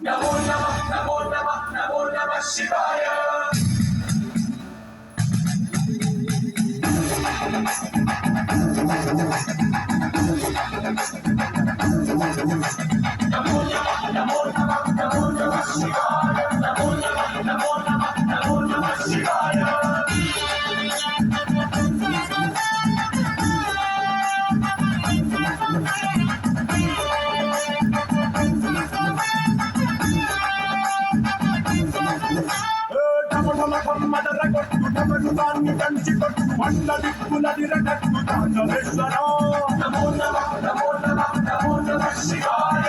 नमो नमः नमो नमः नमो नमः शिवाय नमो नमः नमो नमः नमो नमः शिवाय नमो नमः नमो नमः नमो नमः शिवाय మదరగొట్టు కంచికొట్టు మండ దిక్కులదిరగట్టు తాండవేశ్వర नमो नमः नमो नमः नमो नमः शिवाय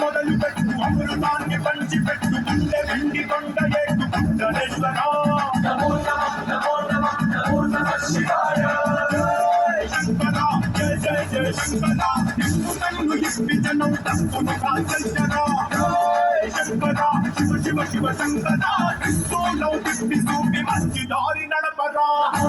మొదలు పెట్టు అమృతాన్ని పంచిపెట్టు గుండె వెండి కొండ ఏటు కుండలేశ్వర नमो नमः नमो नमः नमो नमः शिवाय శంకర జయ జయ జయ శంకర ఇప్పు కన్ను ఇప్పి జనం తప్పును కాల్చరా శంకర శివ శివ శివ శంకర ఇస్తూలో తిప్పి చూపి మంచి దారి నడపరా नमो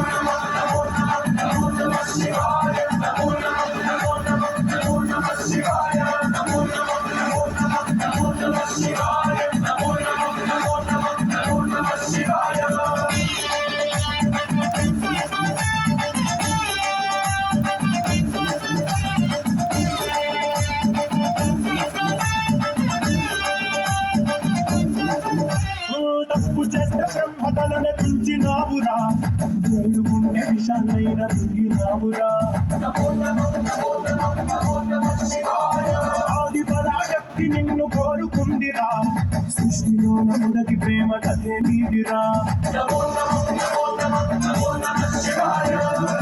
नमः नमो नमः शिवाय नमो नमः नमो नमः नमो नमः शिवाय नमो नमः नमो नमः नमो नमः शिवाय नमो नमः नमो नमः नमो नमः शिवाय తప్పు చేస్తే బ్రహ్మతలను తుంచినావురా దేవుండే విషాలైన తుంగినావురా नमो नमः नमो नमः नमो नमः शिवाय ఆది పరాశక్తి నిన్ను కోరుకుందిరా సృష్టిలో నముదకి ప్రేమ కథే నీదిరా नमो नमः नमो नमः नमो नमः शिवाय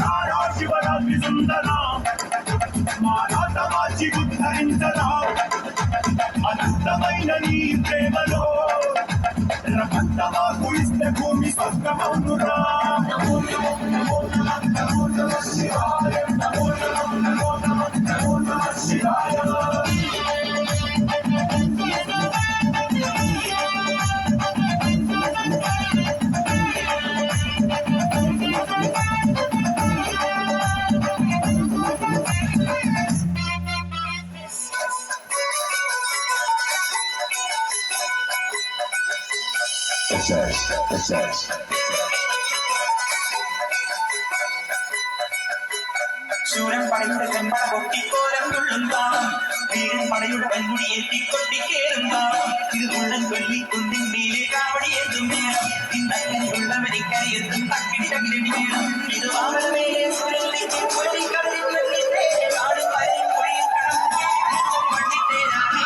రారా శివరాత్రి సుందర మారాత మార్చి ఉద్ధరించరా అనంతమైన నీ ప్రేమలో రమంతమా కురిస్తే భూమి స్వర్గమౌనురా नमो नमः नमो नमः नमो नमः शिवाय नमो नमः नमो नमः नमो नमः शिवाय ശൂരൻ പടയുടെ ചെമ്പട പൊട്ടിക്കോലം തുള്ളുന്താം വീരൻ പടയുടെ കൺമുടി എത്തിക്കൊട്ടിക്കേറുന്താം ഇത് ഉള്ളൻ കൊല്ലി കുന്നിൻ മേലെ കാവടി എത്തും നേരം ഇന്നക്കനുള്ളവരിക്കര എത്തും തക്കിടി തകിലടി വേണം ഇത് വാമന മേലെ സുരളിച്ച് പൊള്ളിക്കടലിൽ വെള്ളിട്ടേ കാടും വരയും പൊഴിയും കടന്നു വണ്ടിത്തേരാണേ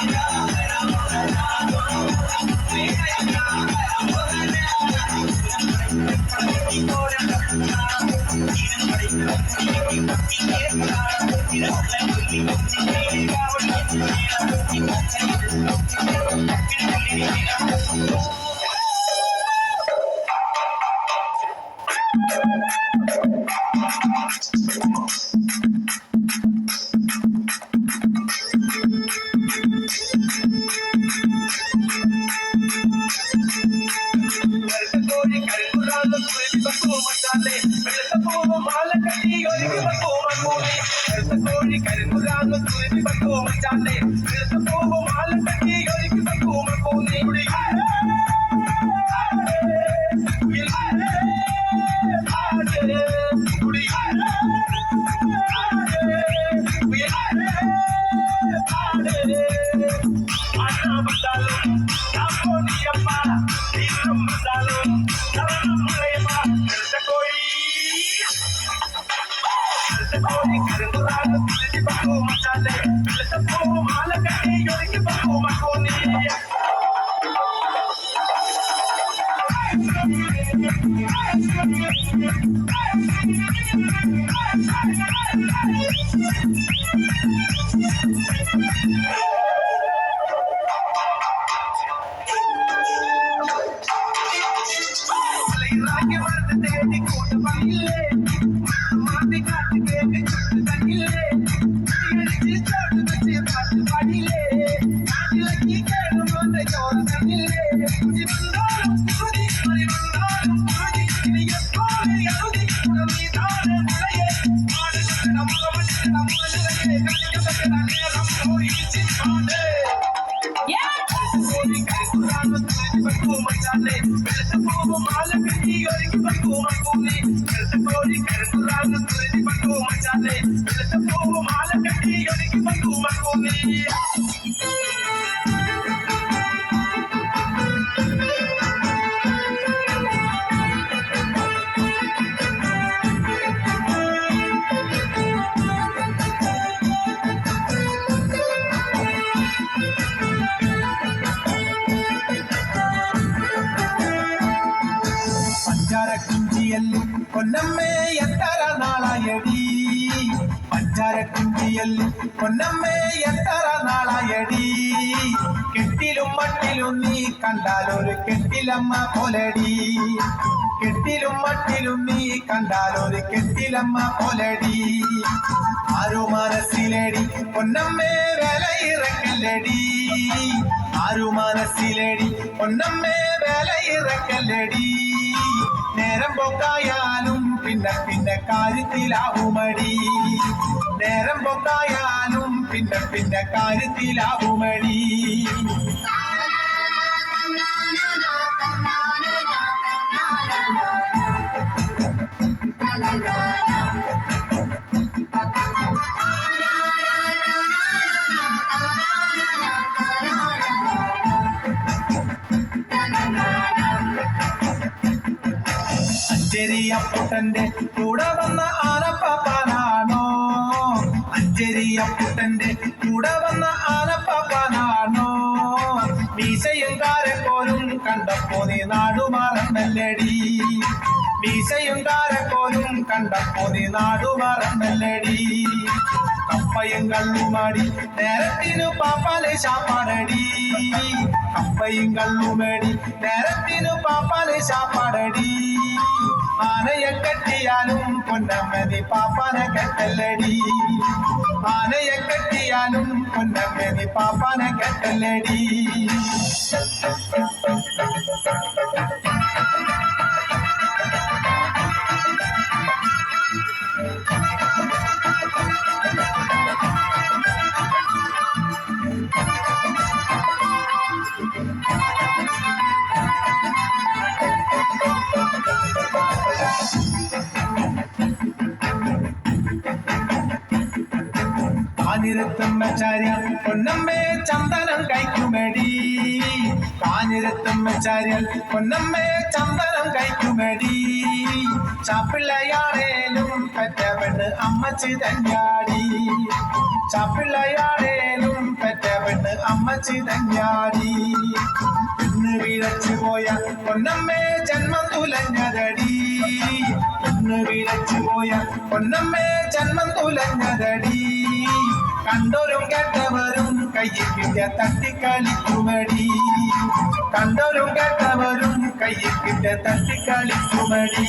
Yeah. പൊന്നമ്മേ എത്ര നാളായടി പഞ്ചാരക്കുഞ്ചിയല്ലു പൊന്നമ്മേ എത്ര നാളായടി കെട്ടിലും മട്ടിലും നീ കണ്ടാലൊരു കെട്ടിലമ്മ പോലടി കെട്ടിലും മട്ടിലും നീ കണ്ടാലൊരു കെട്ടിലമ്മ പോലടി ആരു മനസ്സിലടി പൊന്നമ്മേ വിലയിറക്കല്ലടി ആരു മനസ്സിലടി പൊന്നമ്മേ വിലയിറക്കല്ലടി നേരം പോക്കായാലും പിന്നെ കാര്യത്തിലാവുമടി നേരം പോക്കായാലും പിന്നെ കാര്യത്തിലാവുമടി അഞ്ചേരിയപ്പുട്ടന്റെ കൂടെ വന്ന ആനപ്പാപ്പാനാണോ അഞ്ചേരിയപ്പുട്ടന്റെ കൂടെ വന്ന ആനപ്പാപ്പാനാണോ മീശയും കാരക്കോലും കണ്ടപ്പോ നീ നാടുമാറന്നല്ലടി മീശയും കാരക്കോലും കണ്ടപ്പോ നീ നാടുമാറന്നല്ലടി കപ്പയും കള്ളുമാടി നേരത്തിനു പാപ്പാലെ ശാപ്പാടടി കപ്പയും കള്ളുമേടി നേരത്തിനു പാപ്പാലെ ശാപ്പാടടി ആനയെ കെട്ടിയാലും പൊന്നമ്മനി പാപ്പാനെ കെട്ടല്ലടി ആനയെ കെട്ടിയാലും പൊന്നമ്മനി പാപ്പാനെ കെട്ടല്ലടി കാഞ്ഞിരത്തമ്മച്ചാര്യ പൊന്നമ്മേ ചന്ദനം കഴിക്കുമടി കാഞ്ഞിരത്തമ്മച്ചാര്യൽ പൊന്നമ്മേ ചന്ദനം കഴിക്കുമടി ചാപ്പിള്ളയാണേലും പെറ്റവെണ്ണ് അമ്മച്ചി തഞ്ഞാടി ചാപ്പിള്ളയാണേലും പെറ്റവെണ്ണ് അമ്മച്ചി തഞ്ഞാടി ഇന്ന് വീഴച്ചു പോയ പൊന്നമ്മേ ജന്മം തുലഞ്ഞതടി ഇന്ന് വീഴച്ചു പോയ പൊന്നമ്മേ ജന്മം തുലഞ്ഞതടി കണ്ടോരും കേട്ടവരും കയ്യിൽ കിട്ടിയ തട്ടിക്കളിക്കുമടി കണ്ടോരും കേട്ടവരും കയ്യിൽ കിട്ടിയ തട്ടിക്കളിക്കുമടി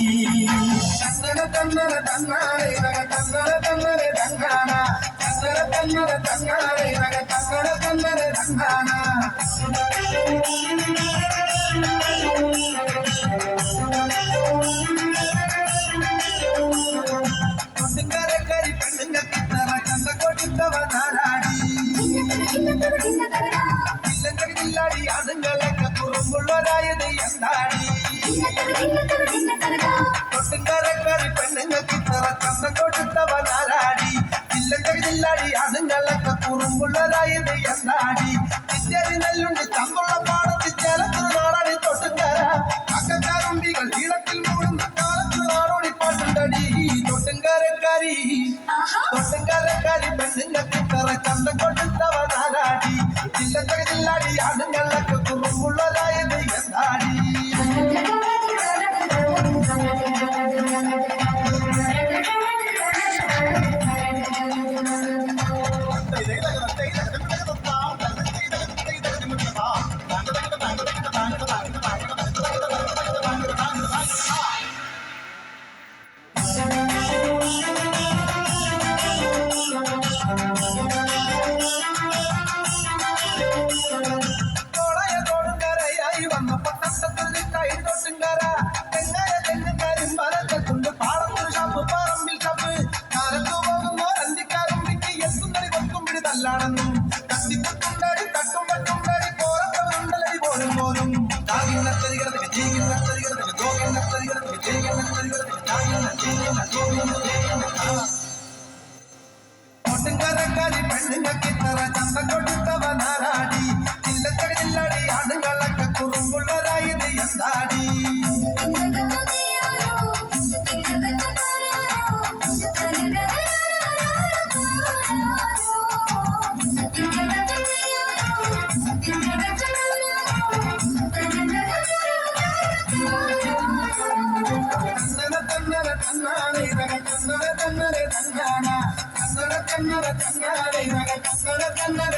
തന്നര തന്നര തന്നാരെ തന്നര തന്നര തന്നാന തന്നര തന്നര തന്നാരെ തന്നര തന്നര തന്നാന കൊണ്ടുകരക്കരി പെണ്ണുങ്ങൾക്ക് തറ കണ്ട കൊടുത്തവനാരാടി ഇല്ലാടി അതുങ്ങളൊക്കെ കുറുമ്പുള്ളവരായത് എന്താടി കൊണ്ടുകരക്കരി പെണ്ണുങ്ങൾക്ക് തറ കണ്ട കൊടുത്തവനാരാടി ഇല്ലാടി അതുങ്ങളൊക്കെ കുറുമ്പുള്ളവരായത് എന്താടി ഇത്യാദി നെല്ലുണ്ട് ചന്തുള്ള പാടത്ത് ചേലത്ത് നാടാടി തൊട്ടുംകര അക്കക്കാരുണ്ടികൾ ഈളത്തിൽ മൂടുന്ന കാലത്ത് നാടോടി പാട്ടുണ്ടടി തൊട്ടുംകരക്കാരി പെണ്ണുങ്ങൾക്ക് തറ കണ്ട കൊടുത്തവനാരാടി ജില്ലാടി അതുങ്ങളൊക്കെ കുറുമ്പുള്ളതായത് എന്താടി കത്തിക്കുണ്ടാടി തട്ടും പറ്റുണ്ടാടി പോരണ്ടടി പോലും പോലും ഒട്ടുംകരക്കാരി പെണ്ണുങ്ങൾക്ക് തറ ചന്ത കൊടുത്തവനാരാടി ജില്ലാടി ആടുകളൊക്കെ കുറുമ്പുള്ളവരായത് എന്താടി കന്നഡ